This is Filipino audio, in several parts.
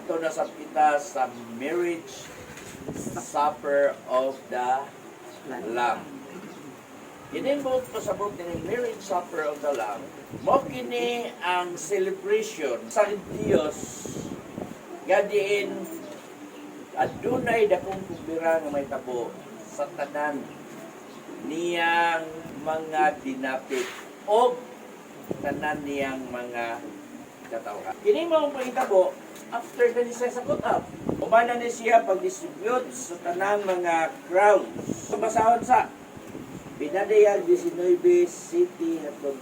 ato na sa kita sa marriage supper of the Lamb. Kini mo pasabot ni marriage supper of the Lamb. Mo kini ang celebration sa Dios. Gadiin adunay dakong kubira nga may tabo sa tanan niyang mga dinapit o tanan niyang mga katawhan. Kini mo ang pangitabo after na siya sa cut-up. Umana ni siya pag-distribute sa tanang mga crowds. Sumasahod sa Pinadayag 19 City hatod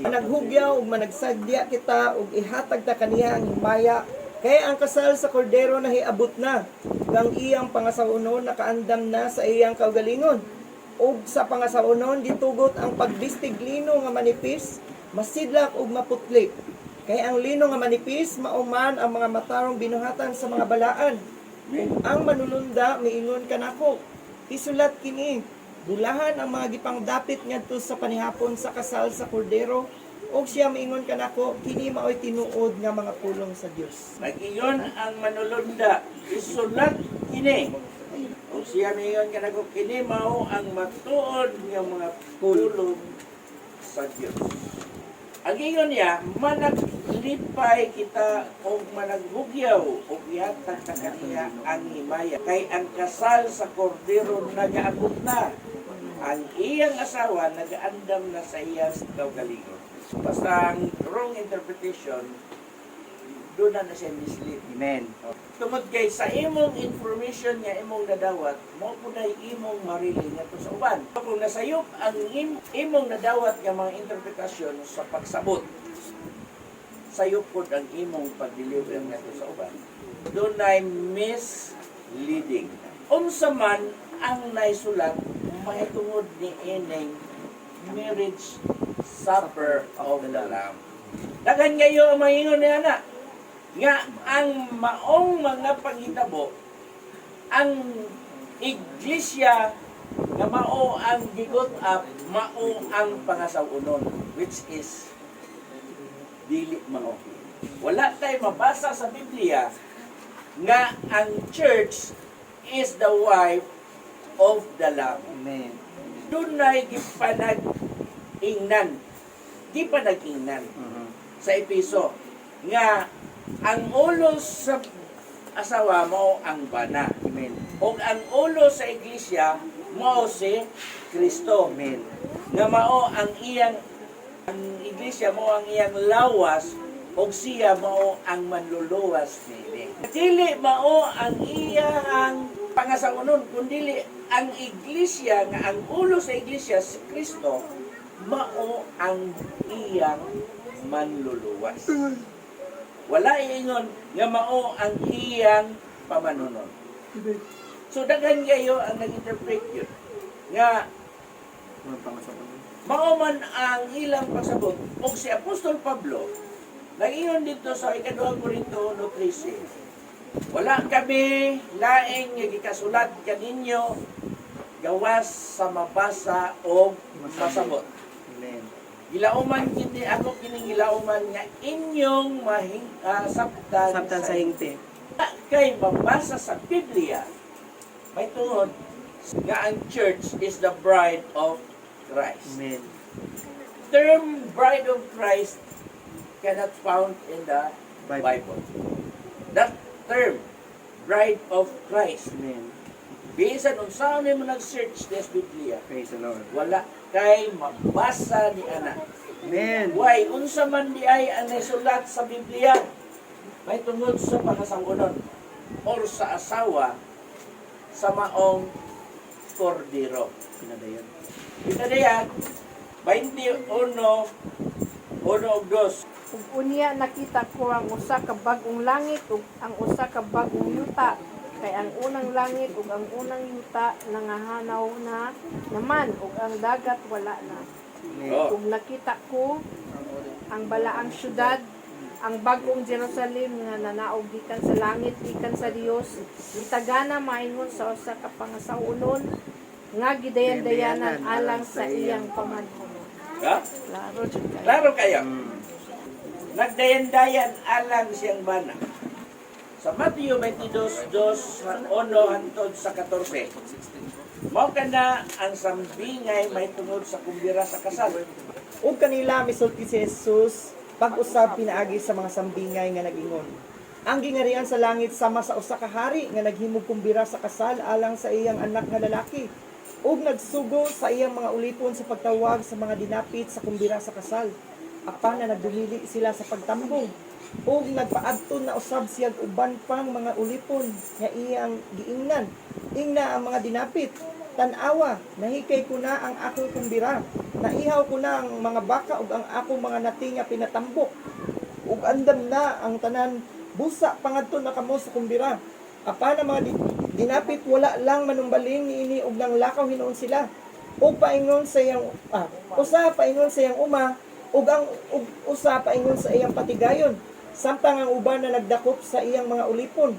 9. Naghugyaw ug managsadya kita ug ihatag ta kaniya ang himaya kay ang kasal sa kordero nahiabot na ang iyang pangasaunon nakaandam na sa iyang kaugalingon ug sa pangasaunon ditugot ang pagbistig lino nga manipis masidlak ug maputli kay ang lino nga manipis mauman ang mga matarong binuhatan sa mga balaan ug ang manulunda miingon kanako isulat kini bulahan ang mga gipangdapit ngadto sa panihapon sa kasal sa kordero og siya miingon kanako kini maoy tinuod nga mga pulong sa Dios. Mag-ingon ang manulunda isulat kini. O siya miingon kanako kini mao ang matuod nga mga pulong sa Dios. Ang ingon niya managlipay kita og managhugyaw og ihatag sa kaniya ang himaya kay ang kasal sa kordero nagaabot na. Ang iyang asawa nagaandam na sa iyang kaugalingon. Basta ang wrong interpretation, doon na siya mislead. Amen. Tungod kay sa imong information nga imong nadawat, mo po na imong mariling nga to sa uban. Kung nasayop ang imong nadawat nga mga interpretasyon sa pagsabot, sayop po ang imong pag-deliver nga to sa uban. Doon na misleading. Unsa man ang naisulat, mahitungod ni ining marriage supper of the Lamb. Dagan kayo ang maingon ni anak nga ang maong mga panghitabo ang iglesia nga mao ang gigot up mao ang pangasawunon which is dili mao. Wala tay mabasa sa Biblia nga ang church is the wife of the Lamb. Amen. Dunay gipanag-ingnan. Gipanag-ingnan sa Episo nga ang ulo sa asawa mo ang bana. Amen. O ang ulo sa iglesia mo si Kristo. Amen. Nga mao ang iglesia mo ang iyang lawas o siya mao ang manluluwas nini. Dili mao ang iyang pangasaunon kundi ang iglesia nga ang ulo sa iglesia si Kristo mao ang iyang manluluwas. Wala iingon nga mao ang iyang pamanunon. So daghan kayo ang nag-interpret yun nga mao man ang ilang pagsabot og si Apostol Pablo nag-ingon dito sa ikaduhang Korinto 13. Wala kami laing nga gikasulat kaninyo gawas sa mabasa o masabot. Amen. Gilauman kini ako kining gilauman nga inyong sabtan Sabtan sa hingti. Kay mabasa sa Biblia may tungod nga ang church is the bride of Christ. Amen. Term bride of Christ cannot found in the Bible. That term bride of Christ Amen. bisan unsaon mo nag-search des Biblia Praise the Lord. wala kay mabasa ni ana. Amen. Why unsa man di ay ang nasulat sa Biblia may tungod sa pangasangunon or sa asawa sa maong kordero. Pinadayan. Pinadayan 21:1 ug 2. Ug unya nakita ko ang usa ka bag-ong langit ug ang usa ka bag-ong yuta kay ang unang langit ug ang unang yuta nangahanaw na naman ug ang dagat wala na. Oh. Ug nakita ko ang balaang syudad ang bag-ong Jerusalem nga nanaog gikan sa langit gikan sa Dios gitagana maingon sa usa ka pangasaunon nga gidayan-dayanan alang sa iyang pamanunon. Ha? Klaro jud kayo. Klaro kayo. Nagdayan-dayan alang siyang bana. Sa Mateo 22:2-1 hangtod sa 14. Mao kana ang sambingay may tungod sa kumbira sa kasal. Ug kanila misulti si Jesus pag-usab pinaagi sa mga sambingay nga nagingon. Ang gingarian sa langit sama sa usa ka hari nga naghimog kumbira sa kasal alang sa iyang anak nga lalaki ug nagsugo sa iyang mga ulipon sa pagtawag sa mga dinapit sa kumbira sa kasal. Apan na nagdumili sila sa pagtambong ug nagpaadto na usab siyang uban pang mga ulipon nga iyang giingnan. Ingna ang mga dinapit. Tan-awa, nahikay ko na ang akong kumbira. Naihaw ko na ang mga baka ug ang akong mga nati nga pinatambok. Ug andam na ang tanan busa pangadto na kamo sa kumbira. Apan ang mga dinapit wala lang manumbaling niini ug nang lakaw hinuon sila. Ug paingon sa iyang usa paingon sa iyang uma ug ang usa paingon sa iyang patigayon. Samtang ang uban na nagdakop sa iyang mga ulipon.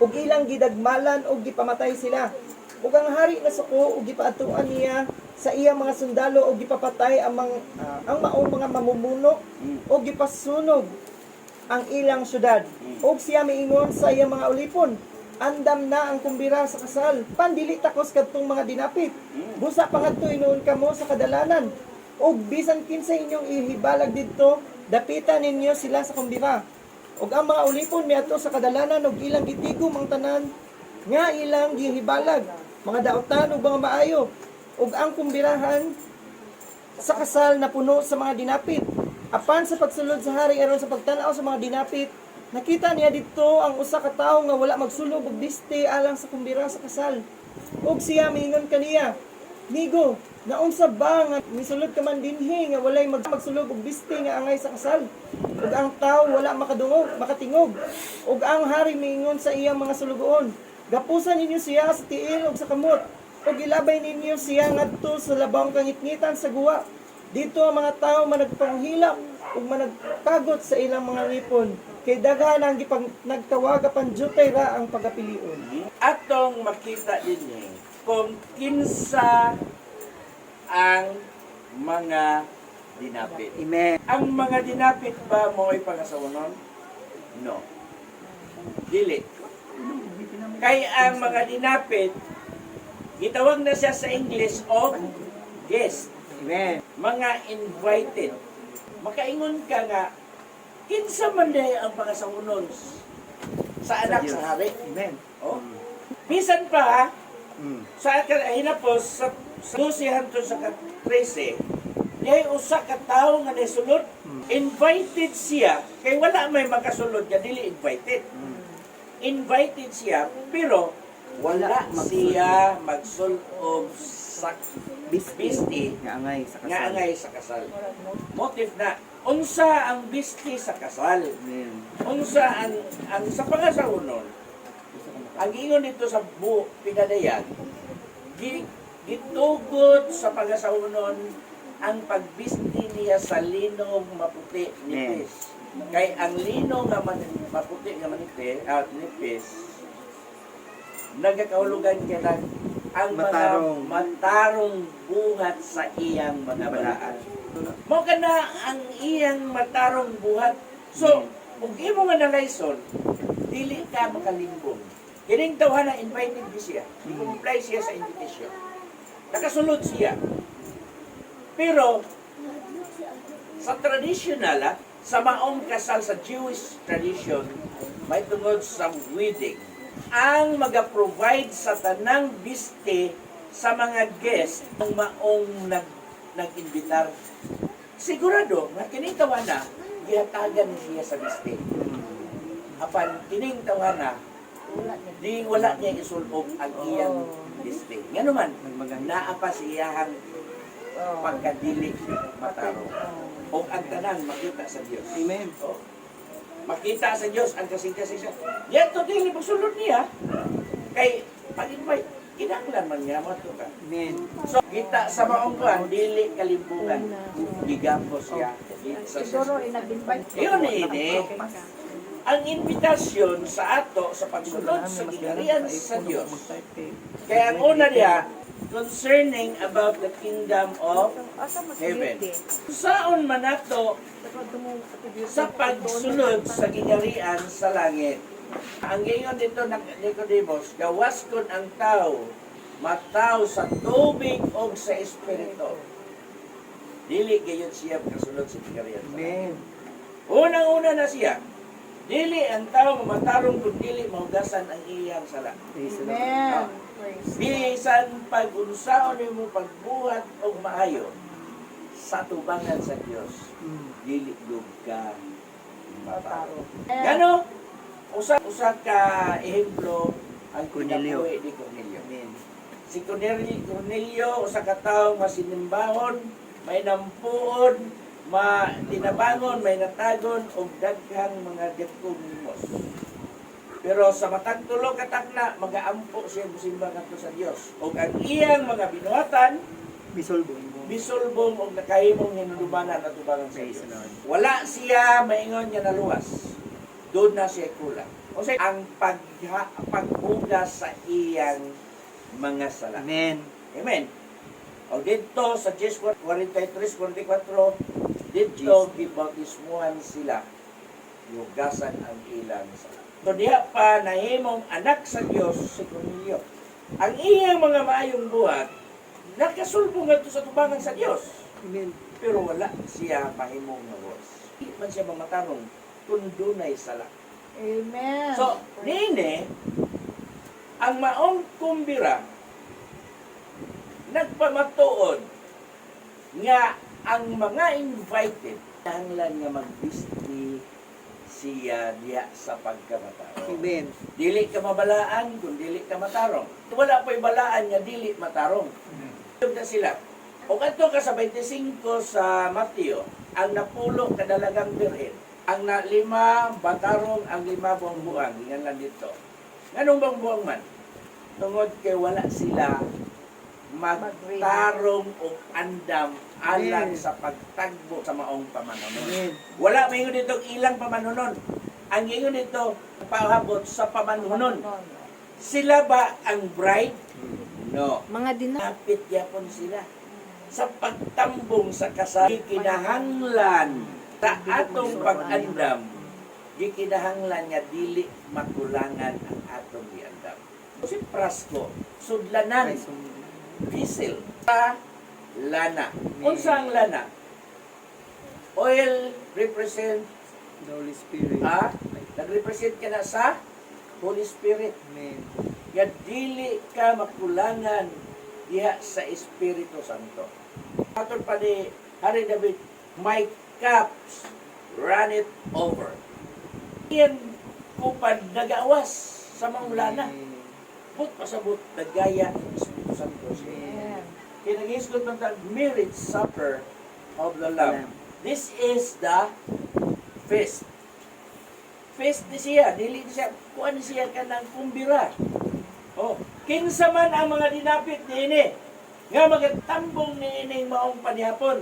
Ug ilang gidagmalan ug gipamatay sila. Ug ang hari na suko ug gipaadtuan niya sa iyang mga sundalo ug gipapatay ang maong mga mamumuno ug gipasunog ang ilang syudad. Ug siya miingon sa iyang mga ulipon, andam na ang kumbira sa kasal. Pandili takos kadtong mga dinapit. Busa pangadto inuon kamo sa kadalanan. Ug bisan kinsa inyong ihibalag didto, dapitan ninyo sila sa kumbira. Ug ang mga ulipon miadto sa kadalanan ug ilang gitigom ang tanan nga ilang gihibalag, mga daotan ug mga maayo. Ug ang kumbirahan sa kasal na puno sa mga dinapit. Apan sa pagsulod sa hari aron sa pagtan-aw sa mga dinapit, nakita niya dito ang usa ka tawo nga wala magsulog og biste alang sa kumbira sa kasal. Ug siya miingon kaniya, "Migo, naunsa ba nga misulod ka man dinhi nga walay magsulog og biste nga angay sa kasal?" Ug ang tawo wala makatingog. Ug ang hari miingon sa iyang mga sulugoon, "Gapusan ninyo siya sa tiil ug sa kamot, ug ilabay ninyo siya ngadto sa labang kangitngitan sa guwa. Dito ang mga tao managpanghilak ug managkagot sa ilang mga lipon, kay daghan ang nagtawag apan jutay ra ang pagapilion." Atong makita din kung kinsa ang mga dinapit. Amen. Ang mga dinapit ba mo ay pangasawanon? No. Dili. Kay ang mga dinapit, gitawag na siya sa English og guest. Amen. Mga invited. Makaingon ka nga, kinsa man day ang pangasawanon sa anak sa hari. Amen. Oh. Bisan pa, sa hinapos, sa 12 hangtod sa 13, yay usa ka tawo nga nasulod, invited siya, kay wala may makasulod nga dili invited. Invited siya, pero wala siya magsulog sa bisti Nga angay sa nga angay sa kasal. Motive na, unsa ang bisti sa kasal? Unsa ang sa pangasawanon? Ang ingon dito sa pinadayan, gitugot sa pangasawanon ang pagbisti niya sa linong maputi nipis. Kay ang linong nga maputi nga nipis, nagakahulugan kaya ang Matarong. mga matarong buhat sa iyang mga balaan. Mo kana ang iyang matarong buhat. So, kung imo nga nalayson, dili ka makalimbong. Kining tawhana invited siya. I-comply siya sa invitation. Nakasulod siya. Pero sa traditional, sa maong kasal sa Jewish tradition, may tungod sa wedding. Ang mag-provide sa tanang biste sa mga guest ng maong nag-invitar. Sigurado, nga kining tawana, gihatagan siya sa biste. Apan, kining tawana, di wala niya isulog ang iyang biste. Nga naman, naapa siyahang pagkadili mataro. O ang tanan makita sa Diyos. Amen. O, makita sa Diyos ang kasing-kasing siya. Yan to dili pagsulod niya. Kay pag-invite, kinaklan man niya mo to ka. Amen. So, kita sa maong kuan, dili kalimpungan. Gigambos siya. Siguro inag-invite. Iyon ini. Ang invitasyon sa ato sa pagsulod sa gigarian sa Diyos. Kaya ang una niya, concerning about the kingdom of heaven. Saon man nato sa pagsulod sa gigarian sa langit. Ang ingon dito ng Nicodemus, gawas kon ang tao, mataw sa tubig o sa espiritu. Dili gayon siya kasunod sa tigarian. Amen. Unang-una na siya, dili ang tao matarong kung dili mahugasan ang iyang sala. Praise the Lord. Amen. Praise God. Bisan pag-unsaon mo pagbuhat o maayo sa tubangan sa Dios, dili gud ka mataro. Gano? Usa ka ehemplo ang Cornelio. kinabuhi ni Cornelio. Amen. Si Cornelio, usa ka tawo masinimbahon, may nampuon, tinabangon, may natagon og daghang mga dagkong limos. Pero sa matag tulo ka takna, magaampo siya musimba ngadto sa Dios. Og ang iyang mga binuhatan Bisolbo. bisulbong og nakahimong hinulubanan at tubangan sa Praise the Dios. Lord. Wala siya maingon niya naluwas. Doon na siya kulang. O say, ang paghugas sa iyang mga sala. Amen. Amen. O dito sa Jes 43-44, dito gibautismuhan sila. Yugasan ang ilang sala. So diha pa nahimong anak sa Dios si Cornelio. Ang iyang mga maayong buhat, nakasulbong ngadto sa tubangan sa Dios. Amen. Pero wala siya mahimong nawas. Hindi man siya mamatanong kung dunay sala. Amen. So, nini, ang maong kumbira, nagpamatuod nga ang mga invited, hanglan nga magbisti siya diya sa pagkamatarong. Amen. Dili ka mabalaan kung dili ka matarong. Wala pa'y balaan nga dili matarong. Tugod na sila. O kanto ka sa 25 sa Mateo, ang napulo kadalagang birhen. Ang na 5 batarong, ang 5 buang-buang. Yan lang dito. Nganong buang-buang man? Tungod kay wala sila magtarong o andam alang sa pagtagbo sa maong pamanunon. Amen. Wala maingon dito ilang pamanunon. Ang ingon dito pahabot sa pamanunon. Sila ba ang bride? No. Mga Napit yapon sila sa pagtambong sa kasal. Kinahanglan sa atong pag-andam. Gikinahanglan nga dili makulangan ang atong giandam. Si Prasko, sudlanan, diesel, sa lana. Unsa ang lana? Oil represent The Holy Spirit. nag-represent ka na sa Holy Spirit. Amen. Nga dili ka makulangan diha sa Espiritu Santo. Atol pa ni Hari David, my cups run it over. Yan kupad nagawas sa maulana. But pasabot nagaya ng Espiritu Santo. Amen. Kaya nag-iisgot ng marriage supper of the Lamb. This is the feast. Feast ni siya, dili ni siya, kuan ni siya ka ng kumbira. Oh, kinsa man ang mga dinapit niini, nga magatambong niining maong panihapon,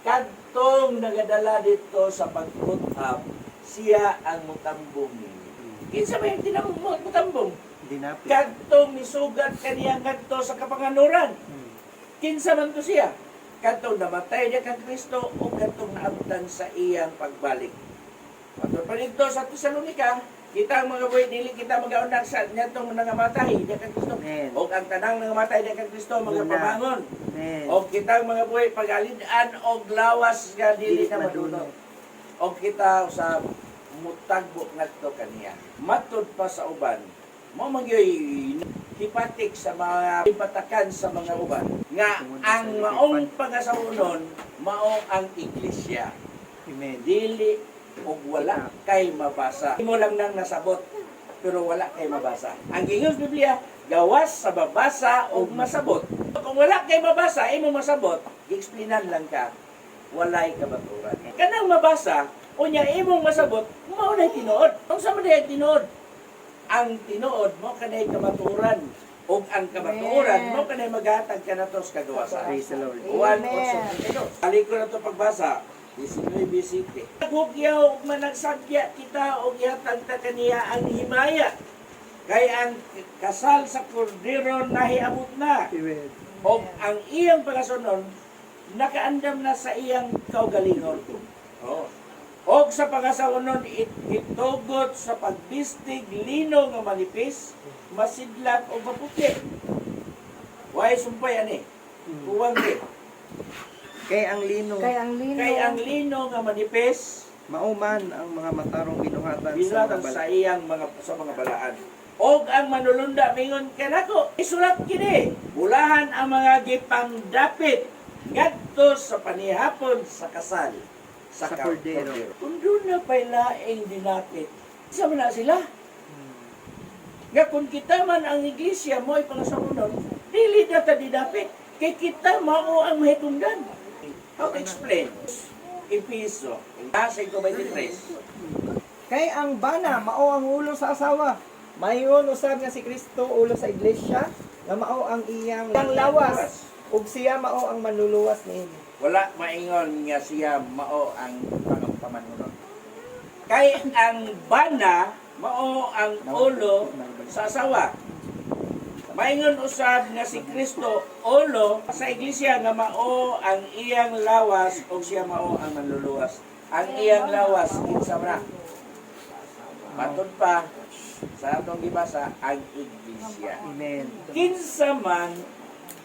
kadtong nagadala dito sa pag-put-up, siya ang mutambong niini. Kinsa man yung mutambong? Dinapit. Kadtong nisugat kaniya kadto sa kapanganuran. Kinsa man to siya? Kadtong namatay niya kang Kristo o kadtong naabtan sa iyang pagbalik. Patod pa dito sa Tesalonica, kita ang mga buhay, dili kita mag-aunak sa niyatong nangamatay niya kang Kristo. Amen. O ang tanang nangamatay niya kang Kristo, mga Muna. pamangon. Amen. O kita ang mga buhay, pag-alidaan o glawas nga dili na madunong. O kita sa mutagbo ngadto kaniya. Matod pa sa uban, mo magyoy hipatik sa mga ipatakan sa mga uban nga ang maong pangasaunon mao ang iglesia. Amen. Dili og wala kay mabasa. Imo lang nang nasabot pero wala kay mabasa. Ang gingon sa Biblia, gawas sa babasa og masabot. Kung wala kay mabasa, imo masabot, i-explainan lang ka, walay kabaturan. Kanang mabasa, unya imong masabot, mao na tinuod. Kung sa man tinuod, ang tinuod mo kanay kamaturan ug ang kamaturan mo kanay maghatag ka nato sa kagawasan. Praise the Lord. 1:8. Ali ko na to pagbasa. 19:7. Nagugyaw ug managsagya kita og ihatag ta kaniya ang himaya. Kay ang kasal sa kordero nahiabot na. Amen. O ang iyang pagasunon nakaandam na sa iyang kaugalingon. Oh. O Og sa pangasaunon itugot sa pagbistig lino nga manipis, masidlat o maputi. Why sumpay ani? Uwang di. Kay ang lino, Kay ang lino. Kay ang lino nga manipis, mauman ang mga matarong binuhatan sa binuhatan mga sa iyang mga balaan. Og ang manulunda mingon kanako, isulat kini. Bulahan ang mga gipangdapit ngadto sa panihapon sa kasal Sa kordero. Kung doon na pa'y laing dinapit, sama na sila. Nga kung kita man ang iglesia mo ay pangasamunon, dili na ta didapit. Kay kita mao ang mahitungdan. How to explain? Episo, nasa 23. Kay ang bana mao ang ulo sa asawa. Mayon usab nga si Kristo ulo sa iglesia, nga mao ang iyang lawas ug siya mao ang manluluwas niini. Wala maingon nga siya mao ang pamanunon. Kay ang bana mao ang ulo sa asawa. Maingon usab nga si Kristo ulo sa iglesia nga mao ang iyang lawas o siya mao ang manluluwas. Ang iyang lawas kinsa man. Matod pa sa atong gibasa ang iglesia. Amen. Kinsa man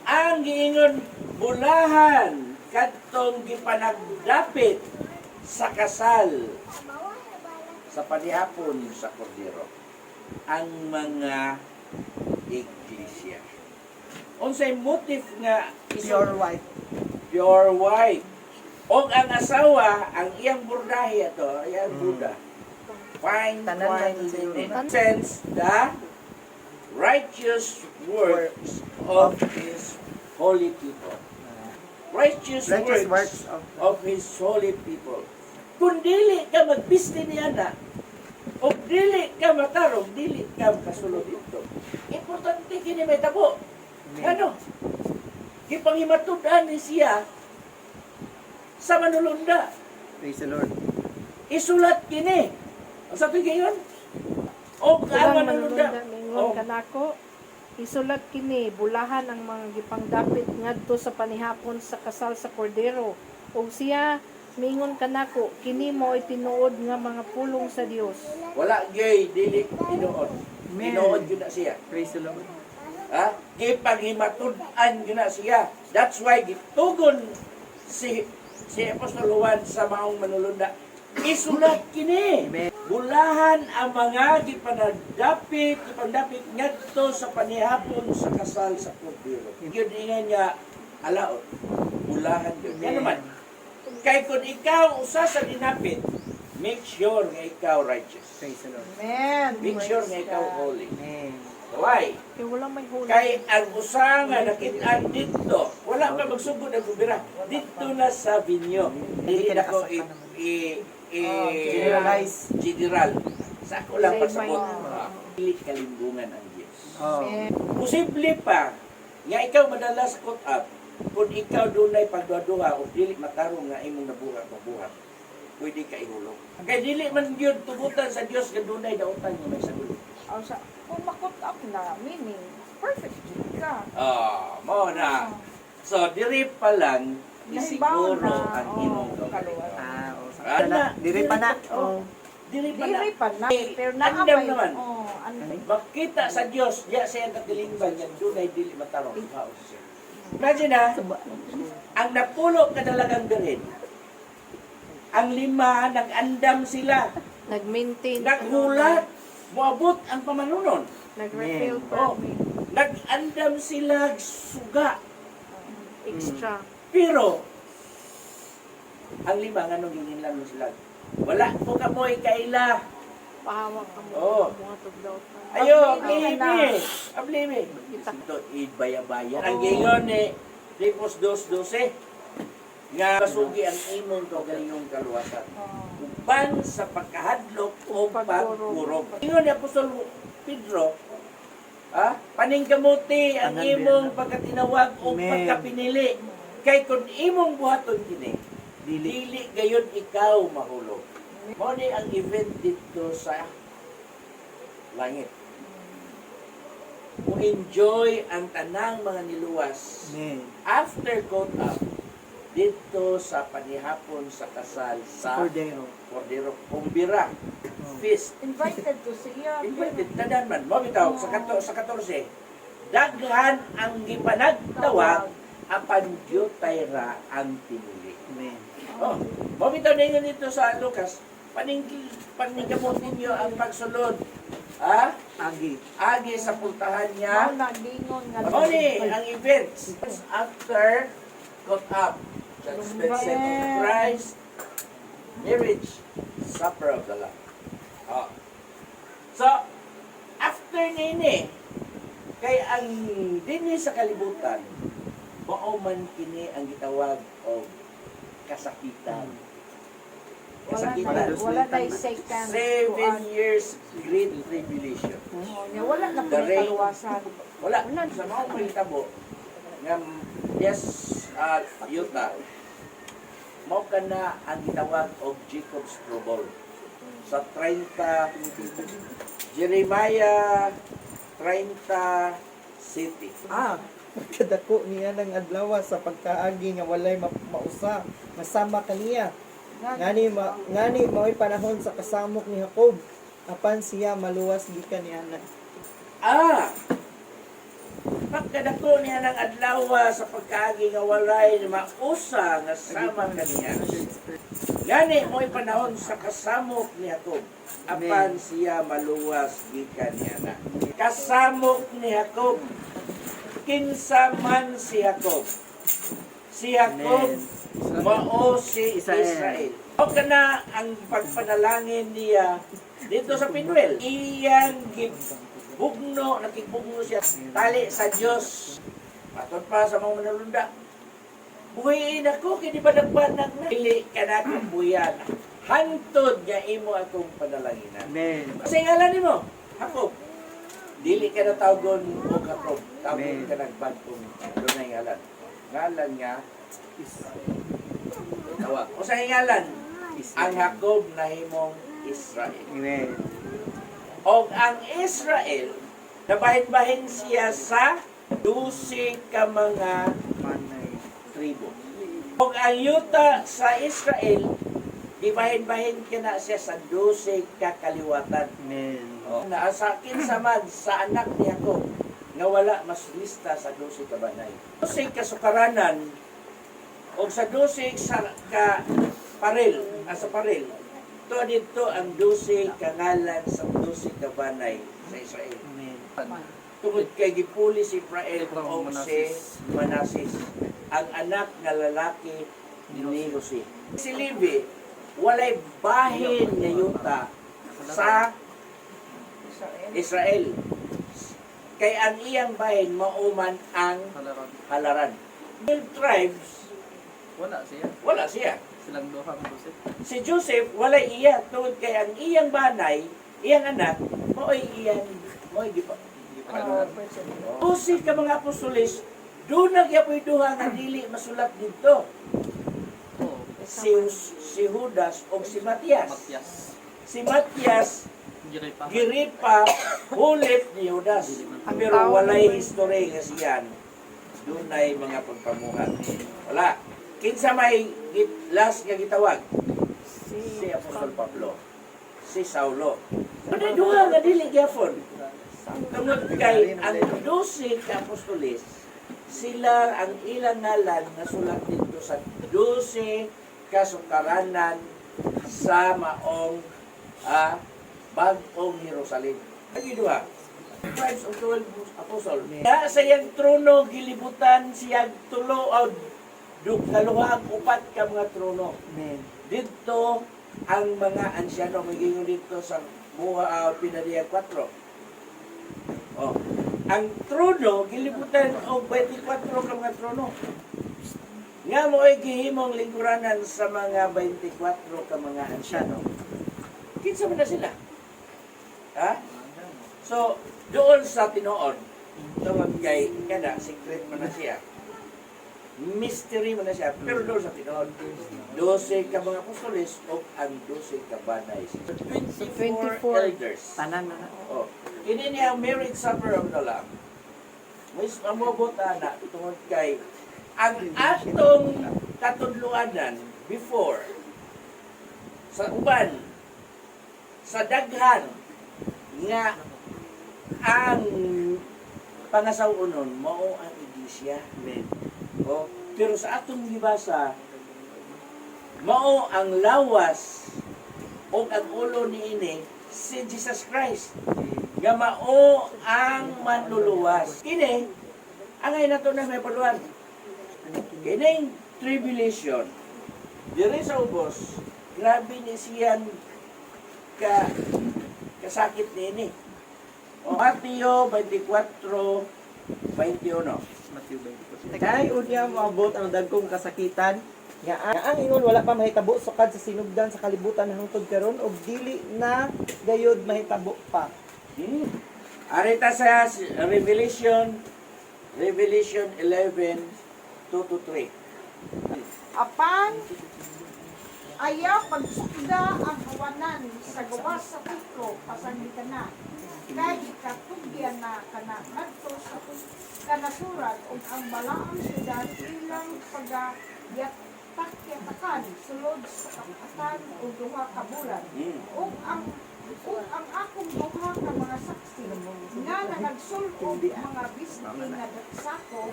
ang giingon bulahan kadtong gipanagdapit sa kasal sa panihapon sa kordero ang mga iglesia. Unsay motif nga Pure white. pure white. Og ang asawa ang iyang burdahe ato, iyang Buddha. Fine, Tanan fine lang linen. siguro. Sense the righteous works of his holy people. Righteous Righteous works works of his holy people. Kung dili ka magbisti niya na, o dili ka matarong, dili ka makasulod dito. Importante kini may tabo. Ano? Kipanghimatudaan ni siya sa manulunda. Praise the Lord. Isulat kini. Ang sabi ngayon, o ang Ulang manulunda. manulunda mingon O, kanako. Isulat kini bulahan ang mga gipangdapit ngadto sa panihapon sa kasal sa kordero. Ug siya mingon kanako kini mao tinuod nga mga pulong sa Dios. wala gay, dili tinuod. Amen. Tinuod yun na siya. Praise the Lord. Ha? Gipanghimatud-an yun na siya. That's why gitugon si Apostol Juan sa maong manulunda. Isulat kini. Amen. Bulahan ang mga gipandapit ngadto sa panihapon sa kasal sa kordero. Yun ingan niya alaot. Bulahan yun. Yan naman. Kay kung ikaw usa sa dinapit, make sure nga ikaw righteous. Praise the Lord. Amen. Make sure nga ikaw holy. Amen. Why? Kay wala may huli. Kay ang usa nga nakit-an dito, wala pa magsugod ang gubira. Dito na sa binyo. Dili na ko Generalize. general. Sa ako lang Say pasabot. my- Dili kalimbungan ang Diyos. Oh. Posible pa nga ikaw madalas caught up kung ikaw dunay pagduduha o dili matarong nga imong mabuhat. Pwede ka ihulog. Kay dili man gyud tugutan sa Dios nga dunay daotan nga may sagot. Ang sa kung makot up na, meaning, perfect jud ka. Mao na. So diri pa lang Nahibaw isiguro na, ang imong kaluwasan. Ana, diri pa na. Oh. Diri pa na. Dili pa na, pero Andam naapay. naman. Oh, andam. Makita sa Dios, diya siya natilingban yan, dunay dili matarong. Imagine na, ang napulo kadalagang garin, ang 5, nag-andam sila, Nag-maintain. naghulat, moabot ang pamanunon. Nag-refill Amen. permit. Nag-andam sila, suga. Extra. Pero, ang 5, anong ginilang mo sila? Wala po ka mo'y kaila. Pahawak ka mo. Oo. Mga tugdaw. Ayo, Ablimi na. ablimi. Ito, ibaya-baya. Ang gingon ni Filipos 2:12, nga masugi ang imong kaugalingong kaluwasan. Uban sa pagkahadlok o pagkurog. Ingon ni Apostol Pedro, paningkamuti ang imong pagkatinawag o Amen. pagkapinili. Kay kung imong buhaton kini, dili gayon ikaw mahulog. Mao ni ang event dito sa langit. Mo enjoy ang tanang mga niluwas Amen. after caught up dito sa panihapon sa kasal sa Cordero. Cordero Kumbira feast. Invited to siya. Invited tanan man mo bitaw sa 14. Daghan ang gipanagtawag apan gyutay ra ang pinili. Amen. Oh, mo bitaw ninyo dito sa Lucas, paningkamot ninyo ang pagsulod. Agi. Agi sa puntahan Mao niya. na gingon nga. Oni ang events after caught up. Judgment seat of Christ, marriage, supper of the Lamb. Oh. So, after nini, kay ang dinhi sa kalibutan, mao man kini ang gitawag og kasakitan. Kasakitan. Wala na second. 7 years great tribulation. Wala na po The rain. kaluwasan. Wala. Sa mga mahitabo, nga yes, yuta, mao ka na ang gitawag og Jacob's trouble. Sa 30, Jeremiah 30 city. Kadako niya ng adlaw sa pagkaagi nga walay mausa, masama kaniya. Ngani mao'y panahon sa kasamok ni Jacob, apan siya maluwas gikan niya na. Pagkadako niya ng adlaw sa pagkaagi nga walay mausa nga sama kaniya. Gani mo'y panahon sa kasamok ni Jacob, apan siya maluwas gikan niya na. Kasamok ni Jacob, kinsa man si Jacob. Si Jacob mao si Israel. O kana ang pagpanalangin niya dito sa Pinuel. Iyang gibugno, nakibugno siya tali sa Dios. Matod pa sa mga manalunda. Buhiin ako, kini ba nagbanag na? Pili ka na akong buyan. Hantod nga imo akong panalanginan. Amen. Kasi ngalan ni mo, Jacob. Dili ka na tawgon o Jacob. Tawgon ka nagbantong doon na ngalan. Ngalan nga, tawag. O sa ngalan, ang Jacob na himong Israel. Amen. O ang Israel, nabahin-bahin siya sa 12 ka mga Manay. tribo. O ang yuta sa Israel, ibahin-bahin ka na siya sa 12 ka kaliwatan. Amen. Naasakin samad sa anak ni Jacob nga wala mas lista sa 12 ka banay. 12 kasukaranan o sa 12 ka paril, sa paril. To dito ang 12 kangalan sa 12 ka banay sa Israel. Amen. Tungod kay gipuli si Israel o si Manasis, ang anak nga lalaki ni Jose. Si Levi walay bahin nga yuta sa Israel. Kay ang iyang bahin mauman ang halaran. 12 tribes, wala siya. Silang duha ang Joseph. Si Joseph, wala iya. Tungod kay ang iyang banay, iyang anak, mo'y gipa. Usig ka mga apostolis, doon nagyapoy duha nga dili masulat dito. Oo. Si Judas o si Matias. Matyas. Si Matias, Giripa. giripa, hulip ni Judas. Pero walay history nga siyan. Doon ay mga pagpamuhat. Wala. Kinsa may last nga gitawag? Si Apostol Pablo. Si Saulo. Ano duha nga dili gyapon? Tungod kay ang 12 ka apostolis, sila ang ilang ngalan na sulat dito sa 12 kasukaranan sa maong bagong Jerusalem. Ang duha. Tribes of 12 apostol. Kaya sa iyang trono gilibutan siya tulo o kaluhang upat ka mga trono. Amen. Dito ang mga ansyano magiging dito sa Pinadiya 4. Oh. Ang trono gilibutan og 24 ka mga trono. Nga mo ay gihimong lingkuranan sa mga 24 ka mga ansyano. Kinsa man na sila? Ha? So, doon sa tinuod, tawag kay kada secret man na siya. Mystery man na siya, pero doon sa tinuod, 12 ka mga apostoles o ang 12 ka banay. 24 elders. Tanan na. Oh. Ini niya ang marriage supper of the Lamb. Mas mamobot na tungod kay ang atong katudluanan before sa uban sa daghan nga ang pangasawunon mao ang iglesia. Amen. O, pero sa atong gibasa mao ang lawas o ang ulo niini si Jesus Christ nga mao ang manluluwas. Kini angay nato na may paluan. Kining tribulation diri sa ubos, grabe ni siyan kasakit niini. O Mateo 24:21. Matthew 20. Kay unya maabot ang dagkong kasakitan nga ang ingon wala pa mahitabo sukad sa sinugdan sa kalibutan hangtod karon og dili na gayud mahitabo pa. Arita sa Revelation 11:2-3. Apan, ayaw pagsukda ang awanan sa gawas sa kuplo pasangitan na. Kay ikatugyan na kana ngadto sa kanasurat ug ang balaang syudad ilang pagayatak-yatakan sulod sa kapatan ug duha ka bulan. Ug ang akong duha ka mga saksi nga nagsulod mga bisni nga dagsako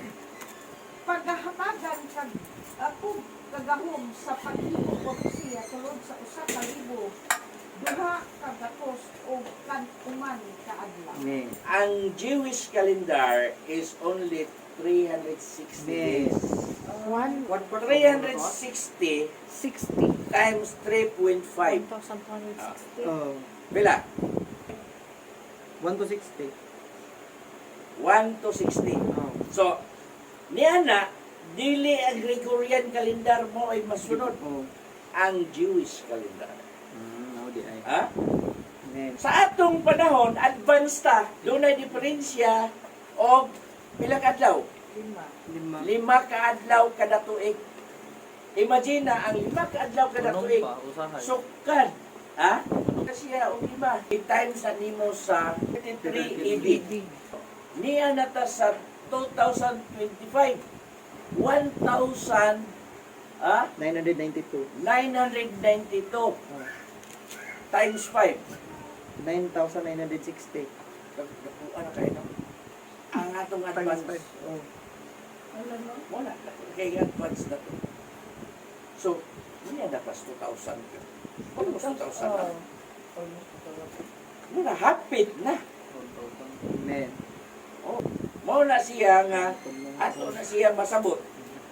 paghahatagan kag ako kagahom sa paghimo ko siya tulod sa usa ka libo duha ka gatos o kan-uman kaadlaw. Ang Jewish calendar is only 360 days. 360 60. times 3.5. 1,460. Oh, Bila? 1 to 60. 1 to 60. Oh. So, niya na, dili ang Gregorian calendar mo ay masunod Oh. ang Jewish calendar. Di ay. Ha? Amen. Sa atong panahon, advanced ta, doon ay diferensya o pila ka adlaw? 5. 5 ka adlaw kada tuig. Imagine na ang 5 ka adlaw kada Anong tuig. pa? Usahay. Sukad. Ha? Kasi o 5. I-times na nimo sa 33 ED. Niya nata sa 2025. 1,000 992. 992 times 5. 9,960. Ano kayo no? Ang atong advance. Oh. Wala. Kaya advance na to. So, niya na pas 2,000. Almost 2,000 na. Muna, hapit na. Amen. Oh, mao na siya nga ato na siya masabot.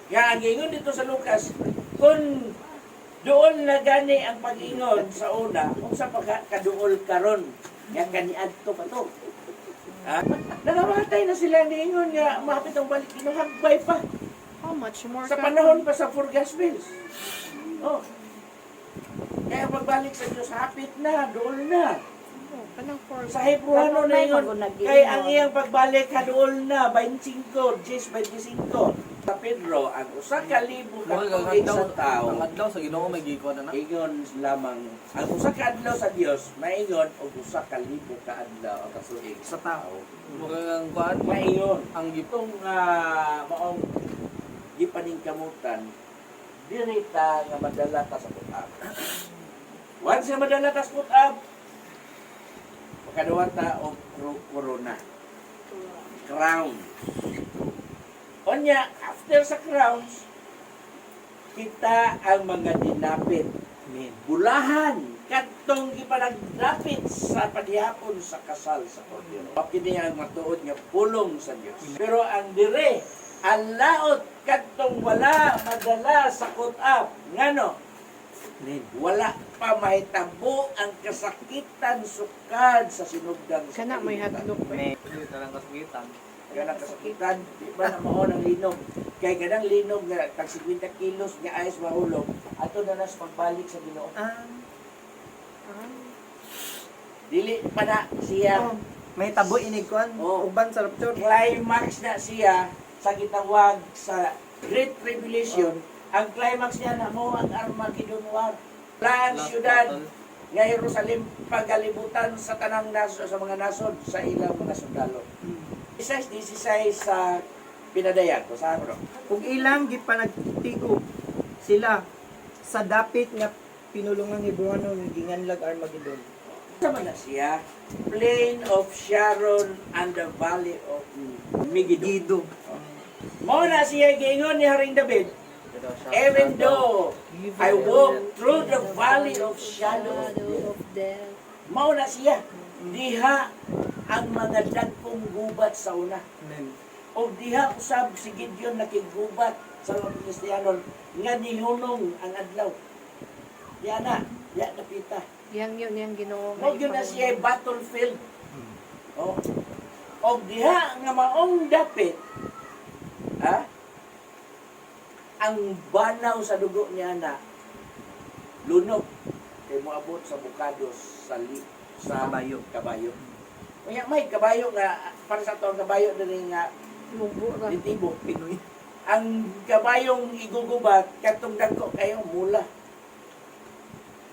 Nga ang ingon dito sa Lucas, kung doon na gani ang pag-ingon sa una, kung sa pagkaduol karon, nga kaniadto pa to. Ha? Nagamatay na sila ang ingon nga mapit ang balik, kinuhagbay pa. How much more Sa panahon pa sa Four Gospels. Oh. Kaya pagbalik sa Diyos, hapit na, dool na. Sa Hebreano na yun, kay ang iyang pagbalik kadool na, 25, 10, 25. Sa Pedro, ang usa ka libo ka tuig sa tao, Ang adlaw sa Ginoo may gikuan na. ingon lamang, ang usa ka adlaw sa Dios, maingon, o usa ka libo ka adlaw ang kasuig sa tao. Mukhang ang kuan Maingon, ang itong maong gipaningkamutan, dirita nga madala ta sa putab. Once nga madala ta sa putab, pagkaduwa ta o corona. Crown. Onya, after sa crowns, kita ang mga dinapit. Bulahan, kadtong ipanagdapit sa padihapon sa kasal sa Kordero. Kini ang matuod nga pulong sa Dios. Pero ang dire, ang laot kadtong wala madala sa kutab. Ngano? Wala pa mahitabo ang kasakitan sukad sa sinugdan sa Kana may kalibutan. hadlok pa. Dili tarang kasakitan. Kanang kasakitan, di ba na mao ng linog? Kay kanang linog nga tag 50 kilos nga ayos mahulog, ato na nas pagbalik sa Ginoo. Dili pa na siya. May tabo inigkuan. Oh. Uban sa rapture. Climax na siya sa gitawag sa Great Tribulation. Ang climax niya na mo ang Armageddon War. Wala ang Last syudad battle. nga Jerusalem pagalibutan sa tanang naso sa mga nasod sa ilang mga sundalo. Isa 16 sa pinadayan ko sa ano. Ug ilang gipanagtigo sila sa dapit nga pinulungang Hebrewano ng ginganlag Armageddon. Sama na siya, plain of Sharon and the valley of Megiddo. Mao na siya giingon ni Haring David, even though I walk through the valley of shadow of death. of death. Mao na siya, diha ang mga dagkong gubat sa una. O diha usab si Gideon nakigubat sa mga Kristiyanon nga nihunong ang adlaw. Diya na, diya napita. Yang yun yung Ginoo. Mo gyud na siya battlefield. Oh. Og diha nga maong dapit, ha? Ang banaw sa dugo niya na lunok kay moabot sa bukados sa kabayo. Kaya may kabayo nga para sa tuwang kabayo diri nga Lubo ra. ditibo Pinoy. Ang kabayong igugubat katong dagko kayo mula.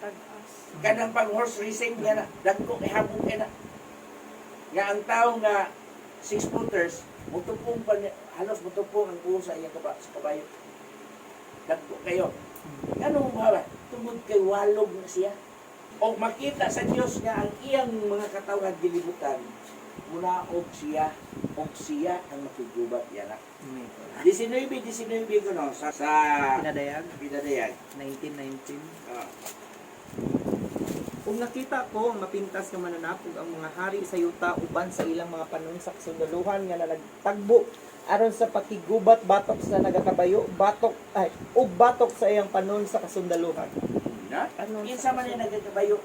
Tagas. Kanang pang horse racing nga na dagko kay habog kay na. Nga ang tao nga 6 footers mutupong pa halos mutupong ang ulo sa iyang sa kabayo. Dagko kayo. Ano ba? Tungod kay walog na siya. O makita sa Dios nga ang iyang mga katawan gilibutan muna og siya ang makigubat yan. 19 ko no sa Pinadayag. 1919. Ah. Kung nakita ko ang mapintas nga mananapog ang mga hari sa yuta uban sa ilang mga panon sa kasundaluhan nga nagtagbo aron sa pakigubat batok sa nagakabayo batok sa iyang panon sa kasundaluhan. Na? Kinsa man yung nagkakabayo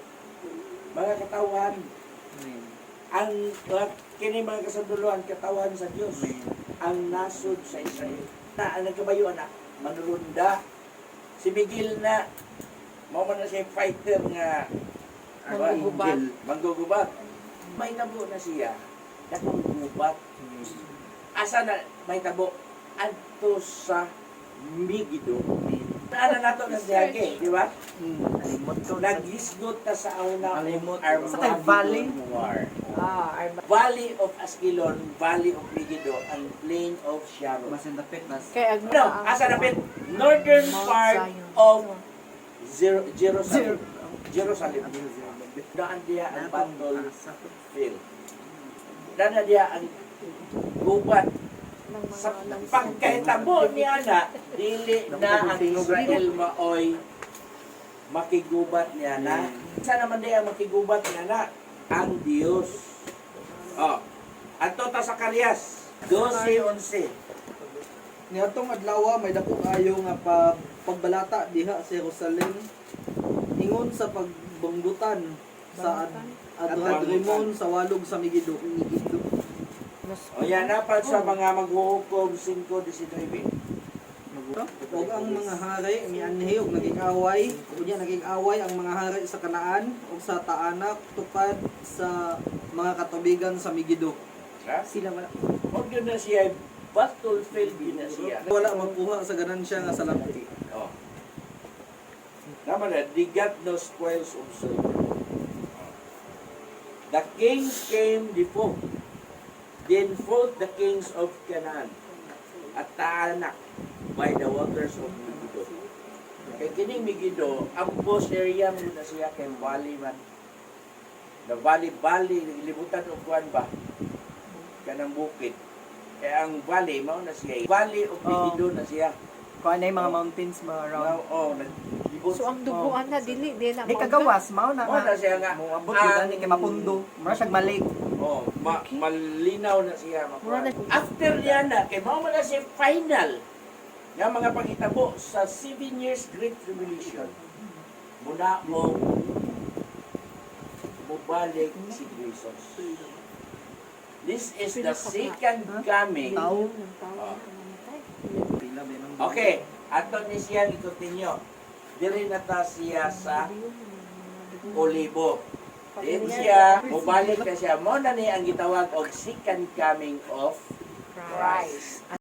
mga katawan ang kini mga kasunduluhan katawan sa Dios ang nasod sa Israel. Na ang nagkabayo na manulunda si Miguel na mao man na siya fighter nga Manggugubat. Manggugubat. May tabo na siya. Dakong gubat. Asa na may tabo? Adto sa Megiddo. Ano na to na siya, di ba? Naghisgot ta sa auna Alimot. Sa kay Valley? War. Armageddon. Valley of Askelon, Valley of Megiddo, and Plain of Sharon. Mas in the fitness. Kay No, asa na pit? Northern part of Jerusalem. Jerusalem. Daan diya ang battlefield. Daan diya ang gubat. Sa pagkahitabo niya na, dili na ang Israel maoy makigubat niya na. Sa naman diya makigubat niya na? Ang Diyos. Oh. Ato ta sa Karyas, 12:11. Niadtong adlaw may dako kayo nga pagbalata diha sa Jerusalem ingon sa pagbunggutan sa Adrimon sa walog sa Megiddo. O yan, dapat sa mga maghuhukom 5:19. Og ang mga hari mianhi og naging away, unya naging away ang mga hari sa Kanaan ug sa Taanak tupad sa mga katubigan sa Megiddo. Ha? Sila wala. Huwag yun na siya, battlefield yun na siya. Wala magkuha sa ganansya nga salamti. Oh. Tama na, they got no spoils of silver. The kings came before. Then fought the kings of Canaan at Taanak by the waters of Megiddo. Kay kining Megiddo, ang boss area mo na siya kay Valley man. The Valley, libutan o kuan ba? Kanang bukid. Kaya ang Valley, mao na siya. Valley of Megiddo na siya. Kung ano yung mga mountains mga around. Naglibot. So ang duguan na dili na Di kagawas, mao na Mao na siya nga. Mo abot yun ni kay mapundo. Mura siyang malik. Oh, malinaw na siya. Mura na- After niya na, kay mao man na siya final nga mga pangitabo sa 7 years Great Tribulation. Muna mo mubalik si Jesus. This is the second coming. Tao. Pila ba nang Okay, ato ni siya i-continue. Diri na ta siya sa Olibo. Then siya, mubalik na siya. Mo na ni ang gitawag og second coming of Christ.